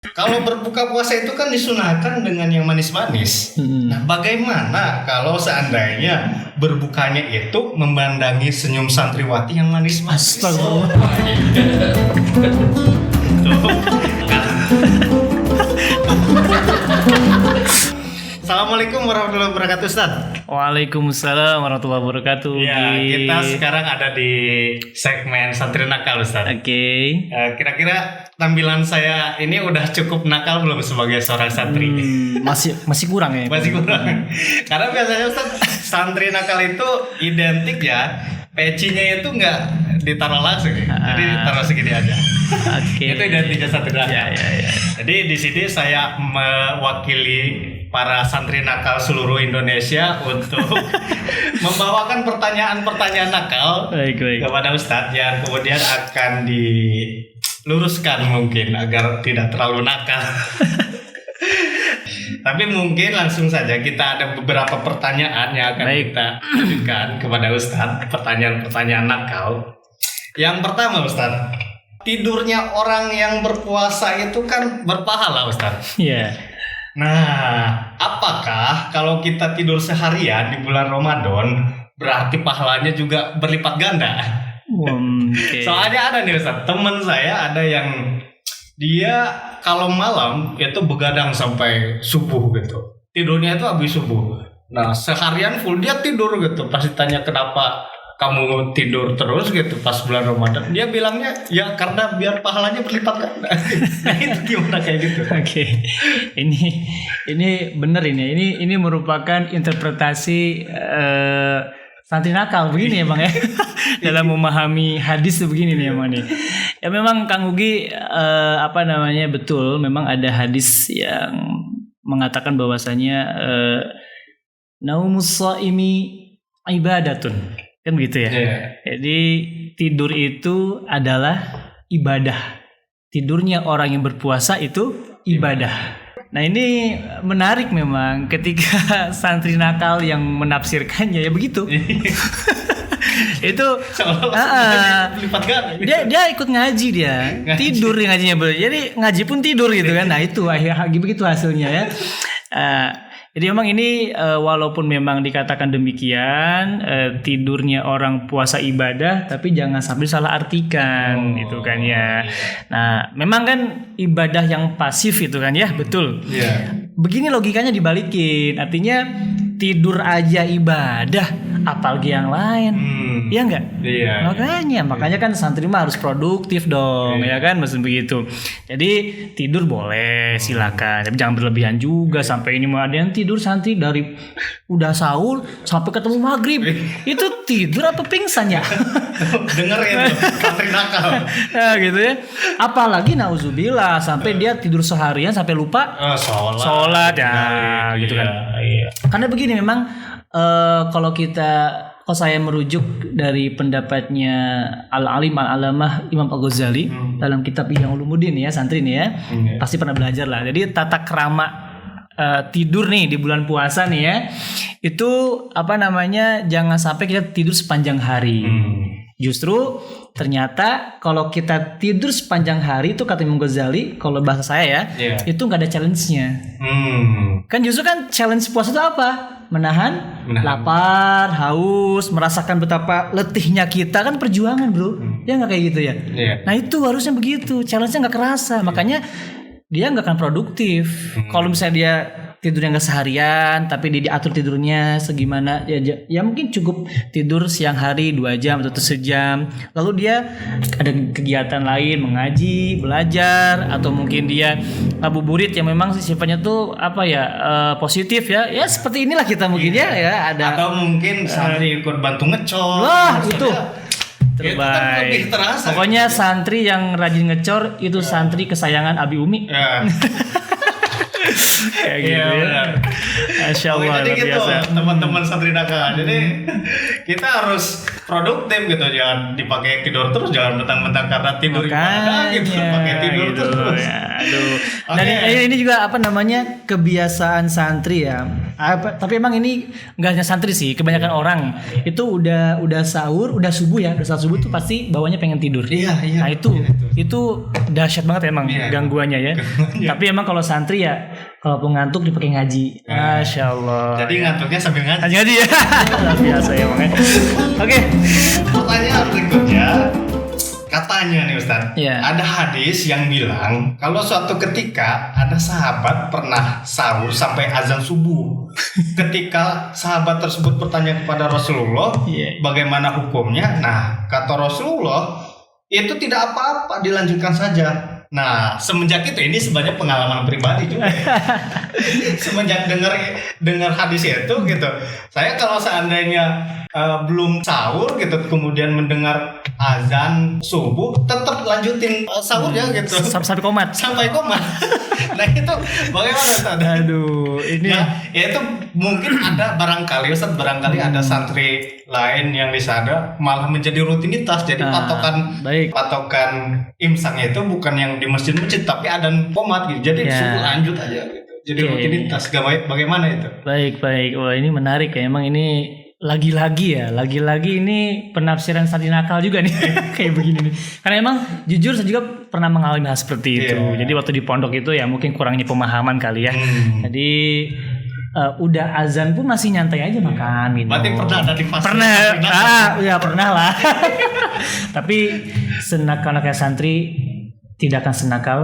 Kalau berbuka puasa itu kan disunahkan dengan yang manis-manis. Nah, bagaimana kalau seandainya berbukanya itu memandangi senyum santriwati yang manis-manis? Astagfirullah. Assalamualaikum warahmatullahi wabarakatuh, Ustaz. Waalaikumsalam warahmatullahi wabarakatuh. Ya, kita sekarang ada di segmen Santri Nakal, Ustaz. Oke. Kira-kira tampilan saya ini udah cukup nakal belum sebagai seorang santri? Masih kurang ya? Masih kurang. Karena biasanya Ustaz, santri nakal itu identik ya, pecinya itu nggak ditaruh langsung ya. Jadi taruh segini aja. Oke. Itu identiknya santri nakal. Ya. Jadi di sini saya mewakili para santri nakal seluruh Indonesia untuk membawakan pertanyaan-pertanyaan nakal Baik. kepada Ustadz yang kemudian akan diluruskan mungkin agar tidak terlalu nakal. Tapi mungkin langsung saja kita ada beberapa pertanyaan yang akan kita ajukan kepada Ustadz, pertanyaan-pertanyaan nakal. Yang pertama, Ustadz, tidurnya orang yang berpuasa itu kan berpahala, Ustadz. Iya. Nah, apakah kalau kita tidur seharian di bulan Ramadan berarti pahalanya juga berlipat ganda? Oke. Soalnya ada nih Ustaz, teman saya ada yang dia kalau malam itu begadang sampai subuh gitu. Tidurnya itu habis subuh. Nah, seharian full dia tidur gitu. Pasti tanya kenapa kamu tidur terus gitu pas bulan Ramadan. Dia bilangnya ya karena biar pahalanya berlipat ganda. Nah, itu gimana kayak gitu? Oke. Ini benar ini. Ini merupakan interpretasi santri nakal begini ya Bang ya. Dalam memahami hadis tuh begini nih emang nih. Ya memang Kang Ugi betul memang ada hadis yang mengatakan bahwasanya naumus shaimi ibadatun. Kan begitu ya. Jadi tidur itu adalah ibadah. Tidurnya orang yang berpuasa itu ibadah. Nah ini menarik memang ketika santri nakal yang menafsirkannya ya begitu. Itu dia ikut ngaji dia. Tidur ngajinya jadi ngaji pun tidur gitu kan. Nah itu begitu hasilnya ya. Jadi memang ini walaupun memang dikatakan demikian tidurnya orang puasa ibadah, tapi jangan sampai salah artikan gitu kan ya. Nah memang kan ibadah yang pasif itu kan ya betul. Begini logikanya dibalikin, artinya tidur aja ibadah, apalagi yang lain. Iya enggak? Makanya kan santri mah harus produktif dong, ya kan, maksud begitu. Jadi tidur boleh, silakan, tapi jangan berlebihan juga sampai ini mau ada yang tidur santri dari udah sahur sampai ketemu maghrib. Itu tidur apa pingsan ya? Dengerin tuh, santri nakal. Nah, gitu ya. Apalagi nauzubillah sampai dia tidur seharian sampai lupa sholat ya, gitu kan. Karena begini memang kalau saya merujuk dari pendapatnya Al-Alim Al-Alamah Imam Al-Ghazali dalam kitab Ihya Ulumuddin ya, santri nih ya. Pasti pernah belajar lah. Jadi tata krama tidur nih di bulan puasa nih ya. Itu jangan sampai kita tidur sepanjang hari. Justru ternyata kalau kita tidur sepanjang hari itu kata Imam Ghazali, kalau bahasa saya ya, itu nggak ada challenge-nya. Kan justru kan challenge puasa itu apa? Menahan lapar, haus, merasakan betapa letihnya kita, kan perjuangan bro. Ya nggak kayak gitu ya? Nah itu harusnya begitu, challenge-nya nggak kerasa, makanya dia nggak akan produktif. Kalau misalnya dia tidurnya nggak seharian, tapi dia diatur tidurnya segimana ya mungkin cukup tidur siang hari 2 jam atau sejam, lalu dia ada kegiatan lain, mengaji, belajar, atau mungkin dia ngabuburit yang memang sifatnya tuh positif ya seperti inilah kita mungkin ya ada, atau mungkin santri ikut bantu ngecor. Wah itu Itu terbaik. kan terasa, pokoknya gitu. Santri yang rajin ngecor itu santri kesayangan Abi Umi. Kayak gitu ya. Masya Allah, jadi gitu biasa. teman-teman santri nakal. Jadi kita harus produktif gitu, jangan dipakai tidur terus, jangan mentang-mentang karena tidur ibadah gitu pakai tidur gitu. terus. Ya, aduh. Dan ini juga kebiasaan santri ya. Tapi emang ini nggak hanya santri sih, kebanyakan orang itu udah sahur, udah subuh ya, udah saat subuh tuh pasti bawahnya pengen tidur. Iya. Nah itu dahsyat banget emang gangguannya ya. Tapi emang kalau santri ya, kalaupun ngantuk dipakai ngaji. Masya Allah. Jadi ngantuknya sambil ngaji. Ngaji ya. Luar biasa ya makanya. Oke. Pertanyaan berikutnya. Katanya nih Ustaz, yeah. Ada hadis yang bilang kalau suatu ketika ada sahabat pernah sahur sampai azan subuh. Ketika sahabat tersebut bertanya kepada Rasulullah, bagaimana hukumnya? Nah, kata Rasulullah, itu tidak apa-apa, dilanjutkan saja. Nah, semenjak itu ini sebenarnya pengalaman pribadi juga. Semenjak dengar hadis itu gitu, saya kalau seandainya belum sahur gitu, kemudian mendengar azan subuh, tetap lanjutin sahurnya gitu. Sampai komat. Nah itu bagaimana Ustaz? Aduh, ini ya itu mungkin ada barangkali ada santri lain yang di sana malah menjadi rutinitas. Jadi patokan imsaknya itu bukan yang di masjid-masjid, tapi adzan qomat gitu. Jadi subuh lanjut aja gitu. Jadi rutinitas. Bagaimana itu? Baik. Wah, ini menarik ya. Emang ini lagi-lagi ini penafsiran santri nakal juga nih kayak begini nih. Karena emang jujur saya juga pernah mengalami hal seperti itu. Jadi waktu di pondok itu ya mungkin kurangnya pemahaman kali ya. Jadi udah azan pun masih nyantai aja makan minum. Berarti pernah ada di fase? Pernah lah. Tapi senakal-nakal santri tidak akan senakal.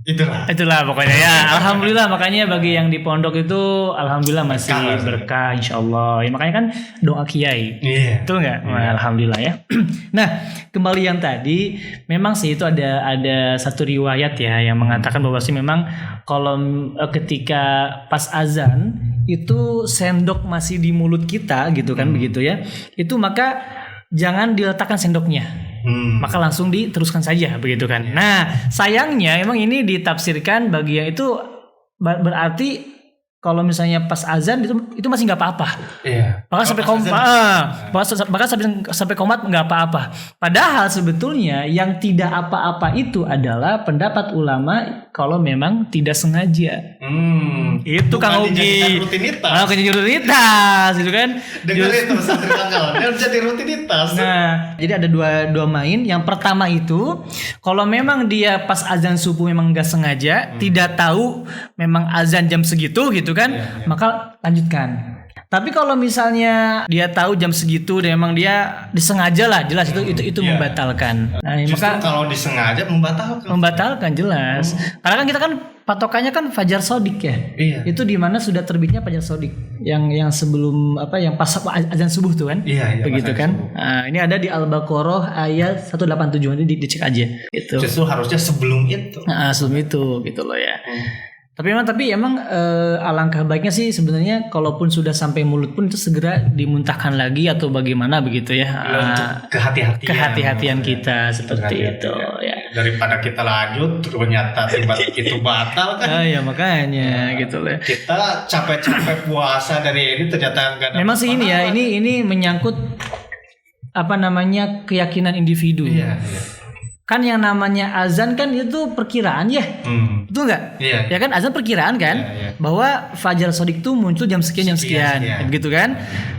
Itulah pokoknya ya. Alhamdulillah, makanya bagi yang di pondok itu alhamdulillah masih berkah insyaallah. Ya, makanya kan doa kiai. Betul enggak? Alhamdulillah ya. Nah, kembali yang tadi, memang sih itu ada satu riwayat ya yang mengatakan bahwa sih memang kalau ketika pas azan itu sendok masih di mulut kita gitu kan begitu ya. Itu maka jangan diletakkan sendoknya. Maka langsung diteruskan saja begitu kan. Nah, sayangnya emang ini ditafsirkan bagi yang itu berarti kalau misalnya pas azan itu masih nggak apa-apa. Bahkan sampai komat nggak apa-apa. Padahal sebetulnya yang tidak apa-apa itu adalah pendapat ulama kalau memang tidak sengaja. Itu Kang Ugi. Rutinitas itu kan. Dengar itu santri tanggal. Dia jadi rutinitas. Nah, jadi ada dua main. Yang pertama itu kalau memang dia pas azan subuh memang nggak sengaja, tidak tahu memang azan jam segitu gitu kan, maka lanjutkan. Tapi kalau misalnya dia tahu jam segitu dan memang dia disengaja lah, jelas itu membatalkan. Nah, justru maka kalau disengaja membatalkan jelas. Karena kan kita kan patokannya kan fajar sodik ya. Itu di mana sudah terbitnya fajar sodik yang sebelum yang pas azan subuh tuh kan. Begitu kan. Nah, ini ada di Al-Baqarah ayat 187, nanti dicek aja. Itu. Justru harusnya sebelum itu. Sebelum itu gitu loh ya. Tapi emang alangkah baiknya sih sebenarnya kalaupun sudah sampai mulut pun itu segera dimuntahkan lagi atau bagaimana begitu ya. Untuk kehati-hatian kita seperti itu ya. Daripada kita lanjut ternyata tiba-tiba itu batal kan. Ya makanya gitu loh. Kita capek-capek puasa dari ini ternyata enggak ada. Memang sih ini ya, ini menyangkut keyakinan individu. Kan yang namanya azan kan itu perkiraan ya. Betul nggak? Ya kan azan perkiraan kan. Bahwa fajar sodik itu muncul jam sekian. Begitu kan.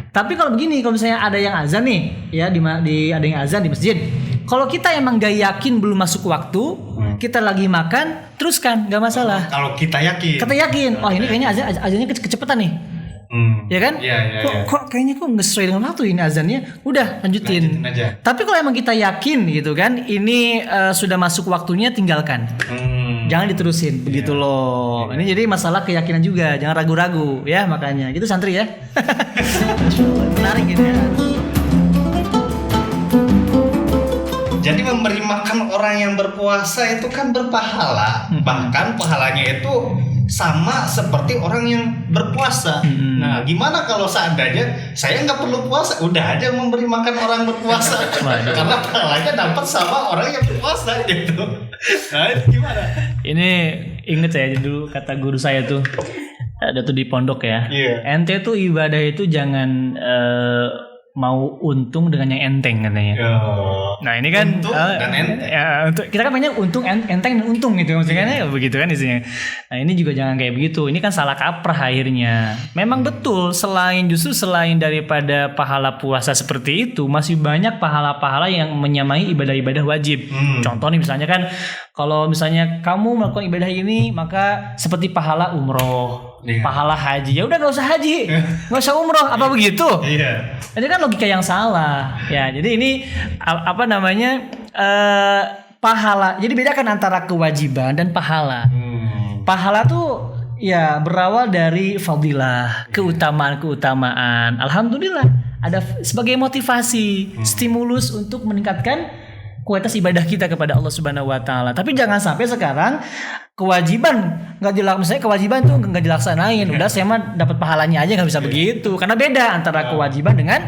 Tapi kalau begini, kalau misalnya ada yang azan nih ya ada yang azan di masjid. Kalau kita emang gak yakin belum masuk waktu, kita lagi makan, teruskan, gak masalah. Kalau kita yakin. Oh ini kayaknya azannya kecepatan nih. Ya kan? Kok kayaknya nggak sesuai dengan waktu ini azannya. Udah lanjutin aja. Tapi kalau emang kita yakin gitu kan, ini sudah masuk waktunya, tinggalkan. Jangan diterusin begitu loh. Ini jadi masalah keyakinan juga, jangan ragu-ragu ya, makanya. Gitu santri ya. Menarik gitu ya. Jadi memberi makan orang yang berpuasa itu kan berpahala. Bahkan pahalanya itu sama seperti orang yang berpuasa. Nah, gimana kalau seandainya saya nggak perlu puasa, udah aja memberi makan orang berpuasa, karena pahalanya dapat sama orang yang berpuasa gitu. Nah, itu gimana? Ini inget saya dulu kata guru saya tuh, ada tuh di pondok ya. Ente tuh ibadah itu jangan mau untung dengan yang enteng katanya. Nah ini kan untung dan enteng. Ya, untuk kita kan banyak untung enteng dan untung gitu maksudnya kan begitu kan isinya. Nah ini juga jangan kayak begitu. Ini kan salah kaprah akhirnya. Memang betul selain daripada pahala puasa seperti itu masih banyak pahala-pahala yang menyamai ibadah-ibadah wajib. Contoh nih misalnya kan kalau misalnya kamu melakukan ibadah ini maka seperti pahala umroh. Pahala haji, ya udah nggak usah haji, nggak usah umroh, apa begitu? Iya. Ini kan logika yang salah, ya. Jadi ini apa namanya pahala. Jadi bedakan antara kewajiban dan pahala. Pahala tuh ya berawal dari fadilah, keutamaan. Alhamdulillah ada sebagai motivasi, stimulus untuk meningkatkan kualitas ibadah kita kepada Allah Subhanahu wa taala. Tapi jangan sampai sekarang kewajiban tuh nggak dilaksanain. Udah saya mah dapat pahalanya aja, nggak bisa begitu. Karena beda antara kewajiban dengan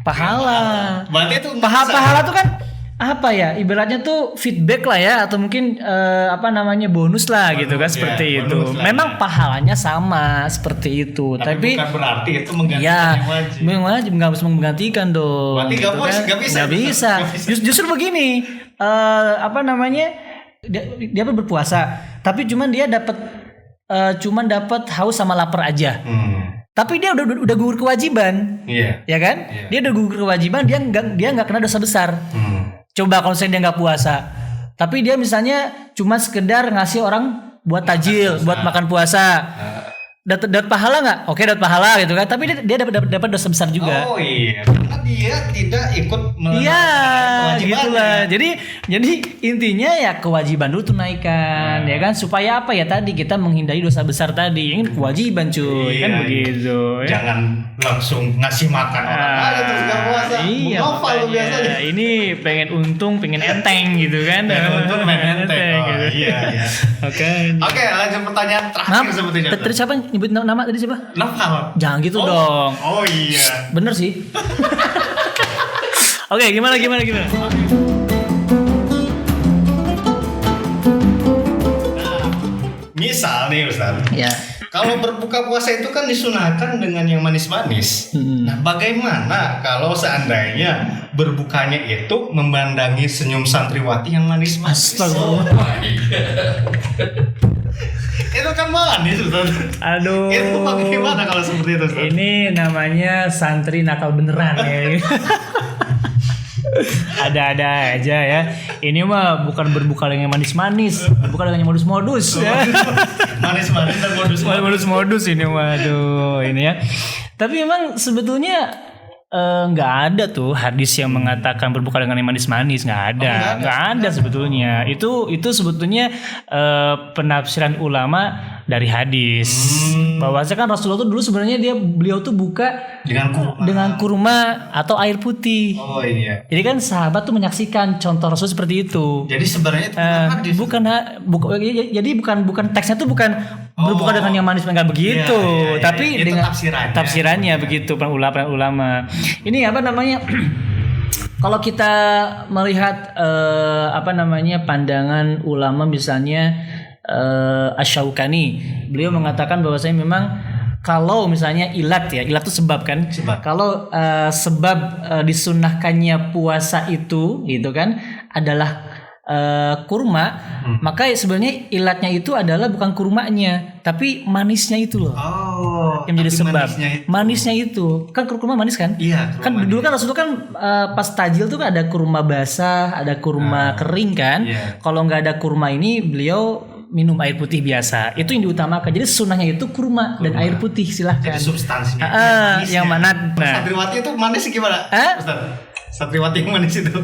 pahala. Berarti itu pahala tuh kan apa ya? Ibaratnya tuh feedback lah ya, atau mungkin bonus lah gitu kan, seperti itu. Memang pahalanya sama seperti itu. Tapi bukan berarti itu menggantikan yang wajib nggak bisa menggantikan dong. Berarti nggak bisa. Justru begini, dia berpuasa, tapi cuman dia dapat haus sama lapar aja. Tapi dia udah gugur kewajiban, ya kan? Dia udah gugur kewajiban, dia nggak kena dosa besar. Coba kalau misalnya dia nggak puasa, tapi dia misalnya cuma sekedar ngasih orang buat tajil, buat makan puasa. Dapat pahala nggak? Oke, dapat pahala gitu kan. Tapi dia dapat dosa besar juga. Oh iya, karena dia tidak ikut kewajiban. Gitulah. Jadi intinya ya kewajiban dulu tunaikan, ya kan? Supaya apa ya tadi kita menghindari dosa besar tadi. Ini kewajiban cuy, kan begitu. Jangan langsung ngasih makan orang aja terus nggak puasa. Biasanya. Ini pengen untung, pengen enteng gitu kan? Untung, pengen enteng. Gitu. Iya. Oke, lanjut pertanyaan terakhir sepertinya. Tadi siapa nyebut nama tadi siapa? Nafkah. Jangan gitu dong. Oh iya. Bener sih. Oke, gimana? Nah, misal nih Ustaz. Ya. Kalau berbuka puasa itu kan disunahkan dengan yang manis-manis. Nah, bagaimana kalau seandainya berbukanya itu memandangi senyum santriwati yang manis-manis? Astagfirullah. Itu kan manis, Ustaz. Aduh. Itu bagaimana kalau seperti itu, Ustaz? Ini namanya santri nakal beneran ya. Ada-ada aja ya. Ini mah bukan berbuka dengan manis-manis, berbuka dengan modus-modus ya. Manis-manis dan modus-modus ini mah. Aduh, ini ya. Tapi memang sebetulnya nggak ada tuh hadis yang mengatakan berbuka dengan yang manis-manis, nggak ada sebetulnya. Itu sebetulnya penafsiran ulama dari hadis. Bahwasanya kan Rasulullah tuh dulu sebenarnya beliau tuh buka dengan kurma atau air putih. Oh iya. Jadi kan sahabat tuh menyaksikan contoh Rasul seperti itu. Jadi sebenarnya itu jadi bukan teksnya tuh bukan berbuka dengan yang manis, enggak begitu. Iya. Tapi itu dengan tafsirannya begitu ulama. Ini apa namanya? Kalau kita melihat pandangan ulama misalnya Asy-Syaukani, beliau mengatakan bahwasanya memang kalau misalnya ilat itu sebab kan. Kalau sebab disunahkannya puasa itu gitu kan adalah kurma, maka sebenarnya ilatnya itu adalah bukan kurmanya, tapi manisnya itu loh. Yang menjadi sebab. Manisnya itu. Kan kurma manis kan? Iya. Kan dulu kan Rasulullah kan pas tajil tuh kan ada kurma basah, ada kurma kering kan. Yeah. Kalau nggak ada kurma ini beliau minum air putih biasa. Itu yang diutamakan. Jadi sunnahnya itu kurma dan air putih, silahkan. Jadi substansinya yang mana? Santriwati itu manis gimana? Ustaz? Santriwati yang manis itu.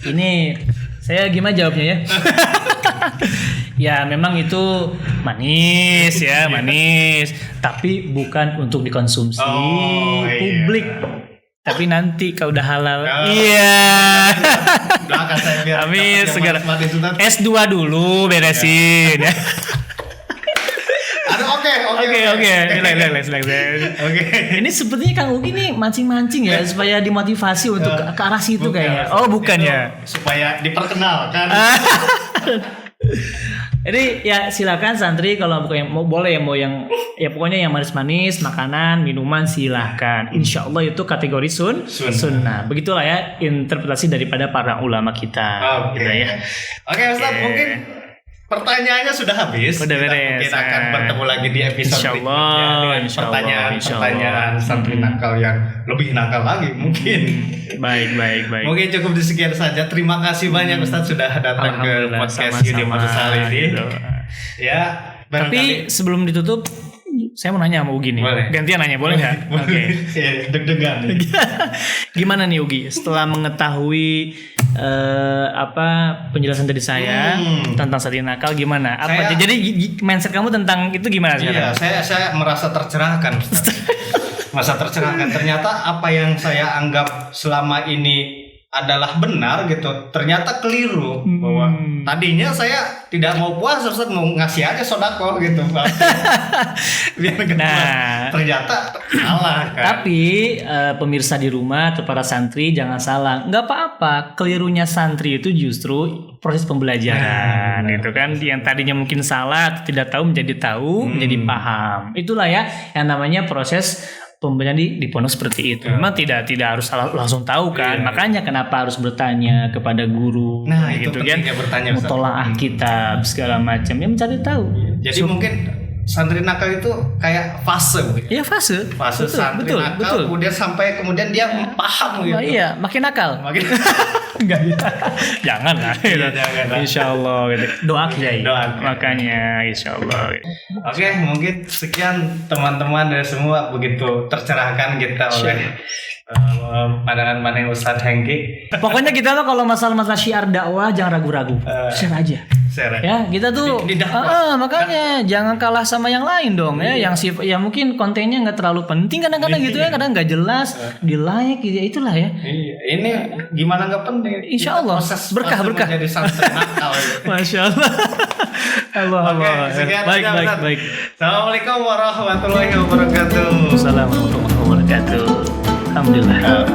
Ini saya gimana jawabnya ya? Ya memang itu manis, tapi bukan untuk dikonsumsi publik. Tapi nanti kalau udah halal. Iya. Doakan saya biar amin segera. S2 dulu beresin ya. Oke. Relax. Oke. Ini sepertinya Kang Ugi nih mancing-mancing ya supaya dimotivasi untuk ke arah situ kayaknya. Oh, bukan ya. Supaya diperkenalkan. Jadi ya silakan santri kalau yang mau boleh mau yang ya pokoknya yang manis-manis, makanan, minuman silakan. Insya Allah itu kategori sunnah. Begitulah ya interpretasi daripada para ulama kita. Oke. Gitu ya. Oke Ustaz, mungkin pertanyaannya sudah habis. Udah Kita beres. mungkin akan bertemu lagi di episode Insyaallah, berikutnya dengan insyaallah. pertanyaan santri nakal yang lebih nakal lagi mungkin. Baik. Mungkin cukup sekian saja. Terima kasih banyak Ustaz sudah datang ke Alhamdulillah, podcast sama-sama, Yudi Kali ini. gitu. Ya, Tapi sebelum ditutup, saya mau nanya sama Ugi nih. Boleh. Gantian nanya, boleh nggak? Oke. Ya, deg-degan. Gimana nih Ugi? Setelah mengetahui penjelasan dari saya tentang santri nakal, gimana? Jadi mindset kamu tentang itu gimana Iya, sekarang? saya merasa tercerahkan, Ustaz. Merasa tercerahkan. Ternyata apa yang saya anggap selama ini adalah benar gitu, ternyata keliru. Bahwa tadinya saya tidak mau puasa, Ustaz, mau ngasih aja sodako gitu. Biar ternyata salah kan. Tapi pemirsa di rumah atau para santri jangan salah, nggak apa-apa. Kelirunya santri itu justru proses pembelajaran, gitu kan. Yang tadinya mungkin salah, tidak tahu menjadi tahu, menjadi paham. Itulah ya yang namanya proses pembelajaran di pondok seperti itu. Memang tidak harus langsung tahu kan. Makanya kenapa harus bertanya kepada guru. Nah, itu gitu kan. Bertanya, mutolaah kitab segala macam. Ya mencari tahu. Jadi mungkin santri nakal itu kayak fase gitu. Iya, fase Santri nakal kemudian dia paham gitu. Iya, makin nakal. Enggak ya. Jangan lah. Jangan. Insyaallah gitu. Doa Kiai. Doa. Makanya insyaallah. Oke, mungkin sekian teman-teman dari semua, begitu tercerahkan kita oleh pandangan Ustadz Hengki. Pokoknya kita tuh kalau masalah syiar dakwah jangan ragu-ragu. Share aja. Ya, kita tuh makanya jangan kalah sama yang lain dong ya, yang mungkin kontennya nggak terlalu penting kadang-kadang gitu ya, kadang nggak jelas, di like gitu ya, itulah ya. Ini gimana nggak penting? Insya Allah berkah. Menjadi santri nakal. Masya Allah. Allah. Baik. Assalamualaikum warahmatullahi wabarakatuh. Assalamualaikum warahmatullahi wabarakatuh. Alhamdulillah.